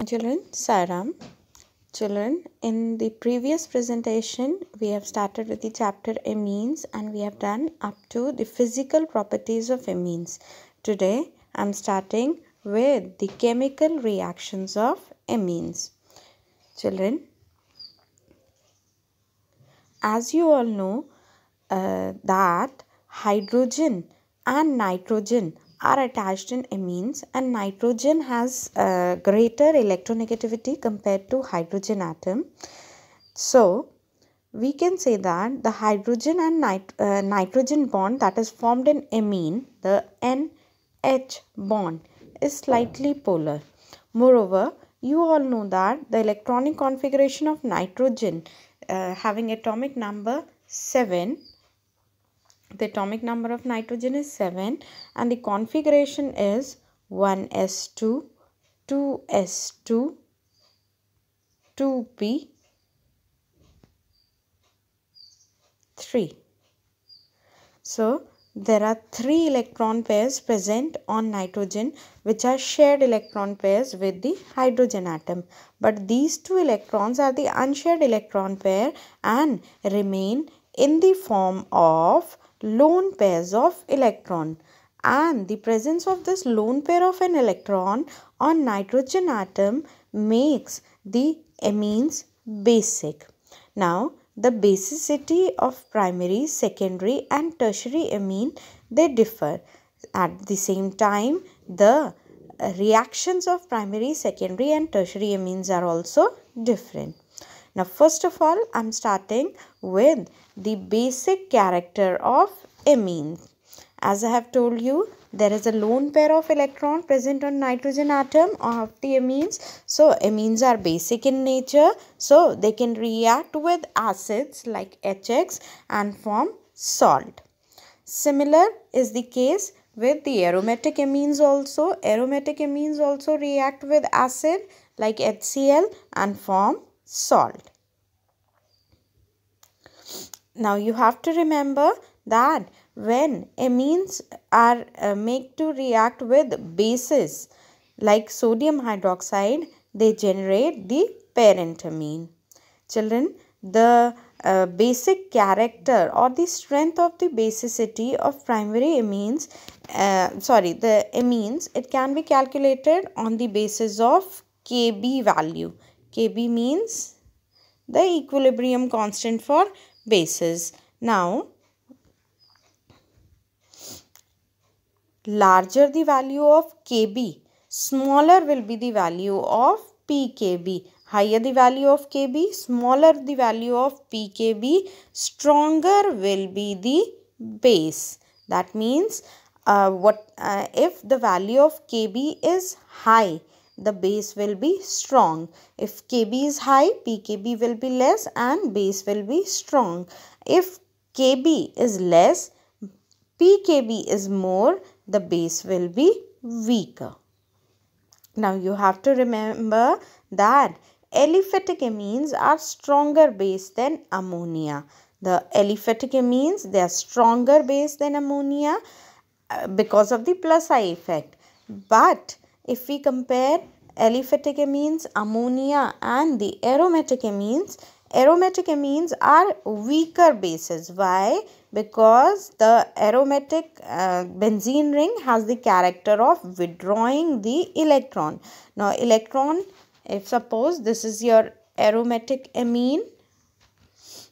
Children, Saram. Children, in the previous presentation, we have started with the chapter amines and we have done up to the physical properties of amines. Today, I am starting with the chemical reactions of amines. Children, as you all know that hydrogen and nitrogen are attached in amines, and nitrogen has greater electronegativity compared to hydrogen atom. So we can say that the hydrogen and nitrogen bond that is formed in amine, the NH bond, is slightly polar. Moreover, you all know that the electronic configuration of nitrogen having atomic number 7, the atomic number of nitrogen is 7 and the configuration is 1s2, 2s2, 2p, 3. So there are 3 electron pairs present on nitrogen which are shared electron pairs with the hydrogen atom. But these 2 electrons are the unshared electron pair and remain in the form of lone pairs of electron. And the presence of this lone pair of an electron on nitrogen atom makes the amines basic. Now, the basicity of primary, secondary and tertiary amine, they differ. At the same time, the reactions of primary, secondary and tertiary amines are also different. Now, first of all, I am starting with the basic character of amines. As I have told you, there is a lone pair of electron present on nitrogen atom of the amines. So, amines are basic in nature. So, they can react with acids like HX and form salt. Similar is the case with the aromatic amines also. Aromatic amines also react with acid like HCl and form salt. Now, you have to remember that when amines are made to react with bases like sodium hydroxide, they generate the parent amine. Children, the basic character or the strength of the basicity of primary amines, the amines, it can be calculated on the basis of Kb value. Kb means the equilibrium constant for bases. Now, larger the value of Kb, smaller will be the value of pKb. Higher the value of Kb, smaller the value of pKb, stronger will be the base. That means if the value of Kb is high, the base will be strong. If Kb is high, pKb will be less and base will be strong. If Kb is less, pKb is more, the base will be weaker. Now, you have to remember that aliphatic amines are stronger base than ammonia. The aliphatic amines, they are stronger base than ammonia because of the plus I effect. But if we compare aliphatic amines, ammonia and the aromatic amines are weaker bases. Why? Because the aromatic benzene ring has the character of withdrawing the electron. Now, electron, if suppose this is your aromatic amine,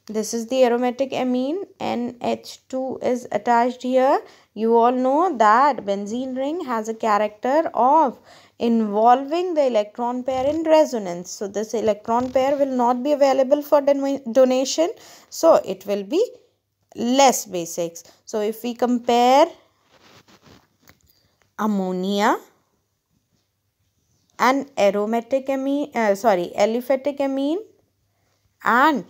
this is the aromatic amine, NH2 is attached here. You all know that benzene ring has a character of involving the electron pair in resonance. So, this electron pair will not be available for donation. So, it will be less basics. So, if we compare ammonia and aliphatic amine and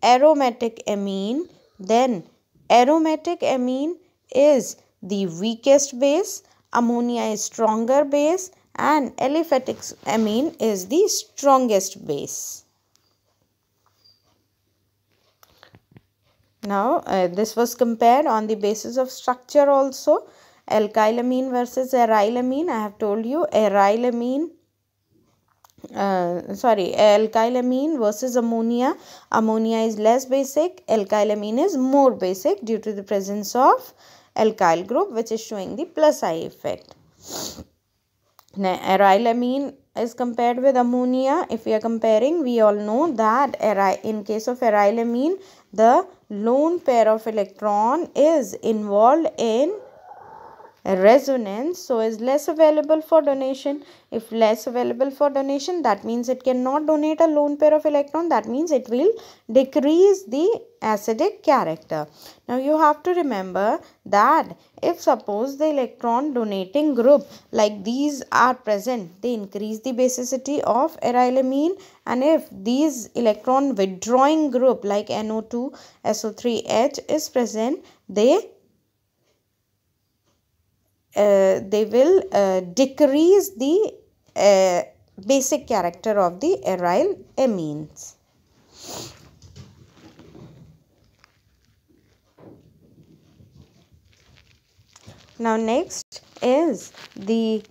aromatic amine, then aromatic amine is the weakest base, ammonia is stronger base and aliphatic amine is the strongest base. Now, this was compared on the basis of structure also. Alkylamine versus arylamine. I have told you arylamine alkyl amine versus ammonia. Ammonia is less basic, alkyl amine is more basic due to the presence of alkyl group, which is showing the plus I effect. Now, aryl amine is compared with ammonia. If we are comparing, we all know that in case of aryl amine, the lone pair of electron is involved in resonance, so is less available for donation. If less available for donation, that means it cannot donate a lone pair of electron. That means it will decrease the acidic character. Now you have to remember that if suppose the electron donating group like these are present, they increase the basicity of aryl amine, and if these electron withdrawing group like NO2, SO3H is present, they will decrease the basic character of the aryl amines. Now next is the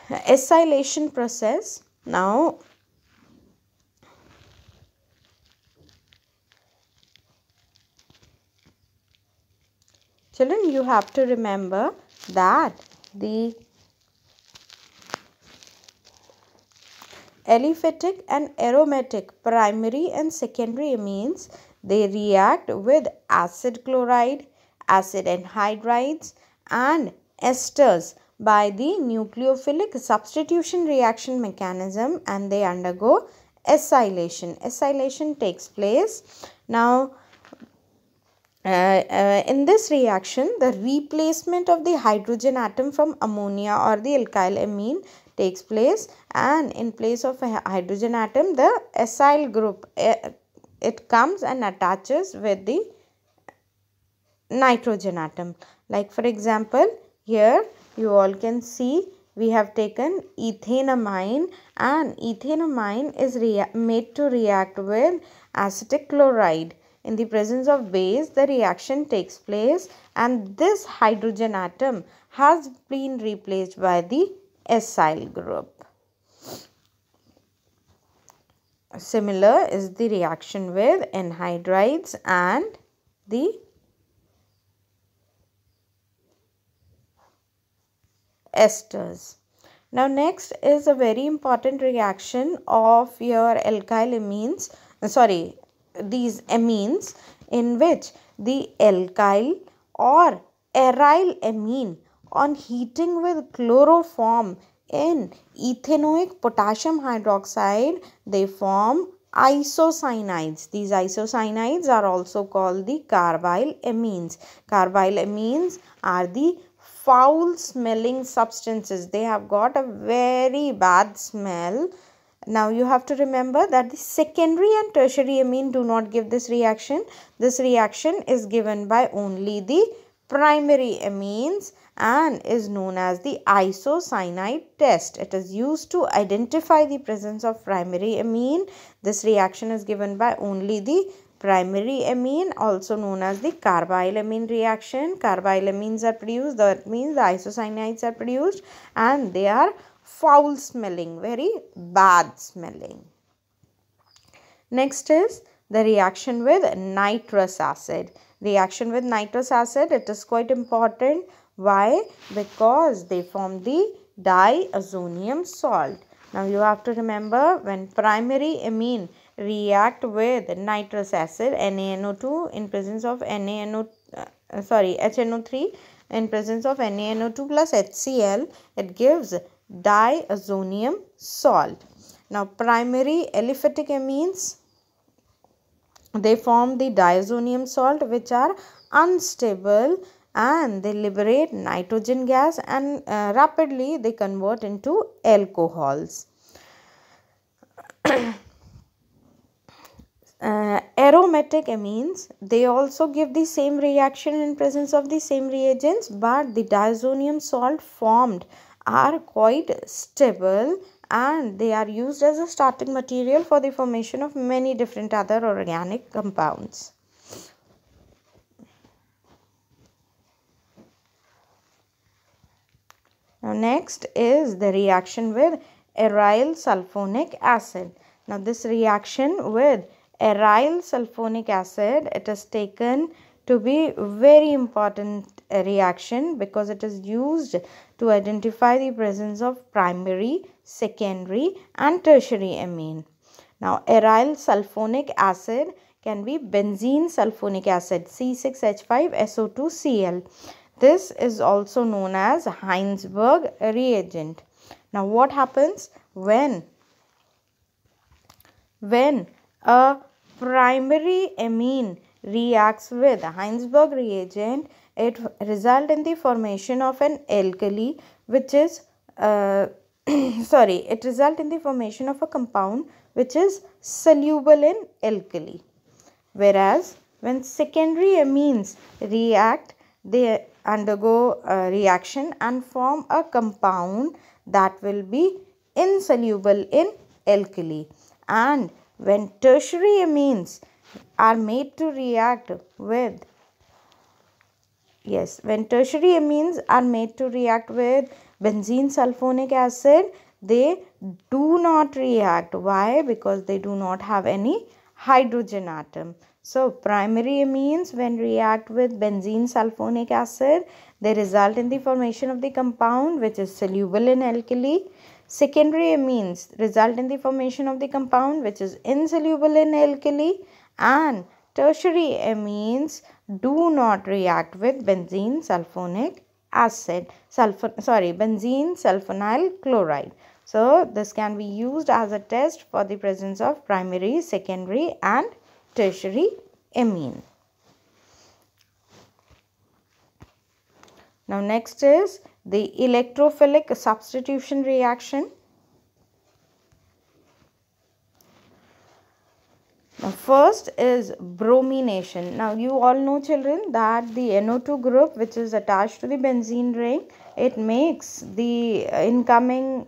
acylation process. Now children, you have to remember that the aliphatic and aromatic primary and secondary amines, they react with acid chloride, acid anhydrides and esters by the nucleophilic substitution reaction mechanism, and they undergo acylation. Acylation takes place. Now in this reaction, the replacement of the hydrogen atom from ammonia or the alkyl amine takes place, and in place of a hydrogen atom, the acyl group it comes and attaches with the nitrogen atom. Like for example, here you all can see we have taken ethanamine, and ethanamine is made to react with acetic chloride. In the presence of base, the reaction takes place, and this hydrogen atom has been replaced by the acyl group. Similar is the reaction with anhydrides and the esters. Now next is a very important reaction of your alkyl amines, these amines, in which the alkyl or aryl amine on heating with chloroform in ethanoic potassium hydroxide, they form isocyanides. These isocyanides are also called the carbyl amines. Carbyl amines are the foul smelling substances. They have got a very bad smell. Now you have to remember that the secondary and tertiary amine do not give this reaction. This reaction is given by only the primary amines and is known as the isocyanide test. It is used to identify the presence of primary amine. This reaction is given by only the primary amine, also known as the carbyl amine reaction. Carbyl amines are produced, that means the isocyanides are produced, and they are foul smelling, very bad smelling. Next is the reaction with nitrous acid. Reaction with nitrous acid, it is quite important. Why? Because they form the diazonium salt. Now you have to remember, when primary amine react with nitrous acid, NaNO2 in presence of HNO3 in presence of NaNO2 plus HCl, it gives diazonium salt. Now primary aliphatic amines, they form the diazonium salt, which are unstable, and they liberate nitrogen gas, and rapidly they convert into alcohols. Aromatic amines, they also give the same reaction in presence of the same reagents, but the diazonium salt formed are quite stable, and they are used as a starting material for the formation of many different other organic compounds. Now next is the reaction with aryl sulfonic acid. Now this reaction with aryl sulfonic acid, it is taken to be very important reaction because it is used to identify the presence of primary, secondary and tertiary amine. Now aryl sulfonic acid can be benzene sulfonic acid C6H5SO2Cl. This is also known as Heinsberg reagent. Now what happens when a primary amine reacts with Heinsberg reagent? It results in the formation of an alkali which is it results in the formation of a compound which is soluble in alkali. Whereas when secondary amines react, they undergo a reaction and form a compound that will be insoluble in alkali. And when tertiary amines are made to react with benzene sulfonic acid, they do not react. Why? Because they do not have any hydrogen atom. So primary amines, when react with benzene sulfonic acid, they result in the formation of the compound which is soluble in alkali. Secondary amines result in the formation of the compound which is insoluble in alkali, and tertiary amines do not react with benzene sulfonic acid, benzene sulfonyl chloride. So this can be used as a test for the presence of primary, secondary and tertiary amine. Now next is the electrophilic substitution reaction. Now first is bromination. Now you all know, children, that the NO2 group which is attached to the benzene ring, it makes the incoming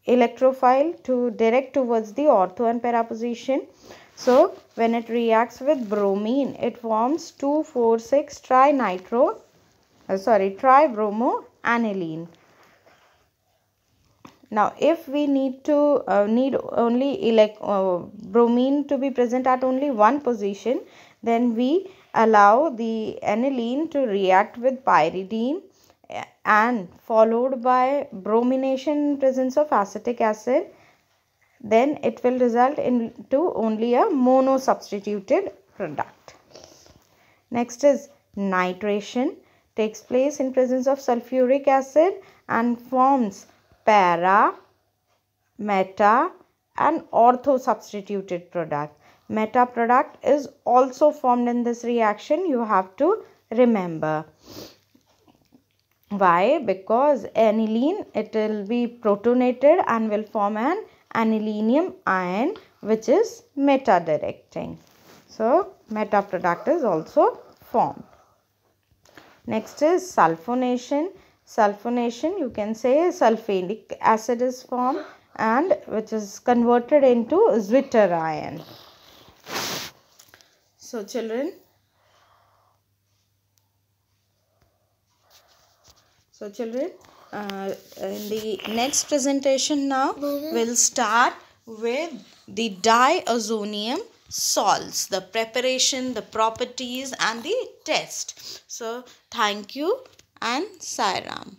electrophile to direct towards the ortho and para position. So when it reacts with bromine, it forms 2,4,6 tribromoaniline. Now if we need only bromine to be present at only one position, then we allow the aniline to react with pyridine and followed by bromination in presence of acetic acid. Then it will result into only a mono-substituted product. Next is nitration. Takes place in presence of sulfuric acid and forms para, meta and ortho substituted product. Meta product is also formed in this reaction, you have to remember. Why? Because aniline, it will be protonated and will form an anilinium ion which is meta directing. So meta product is also formed. Next is sulfonation. Sulfonation, you can say sulfanic acid is formed and which is converted into zwitter ion. So children, in the next presentation now, we'll start with the diazonium salts, the preparation, the properties and the test. So thank you and Sai Ram.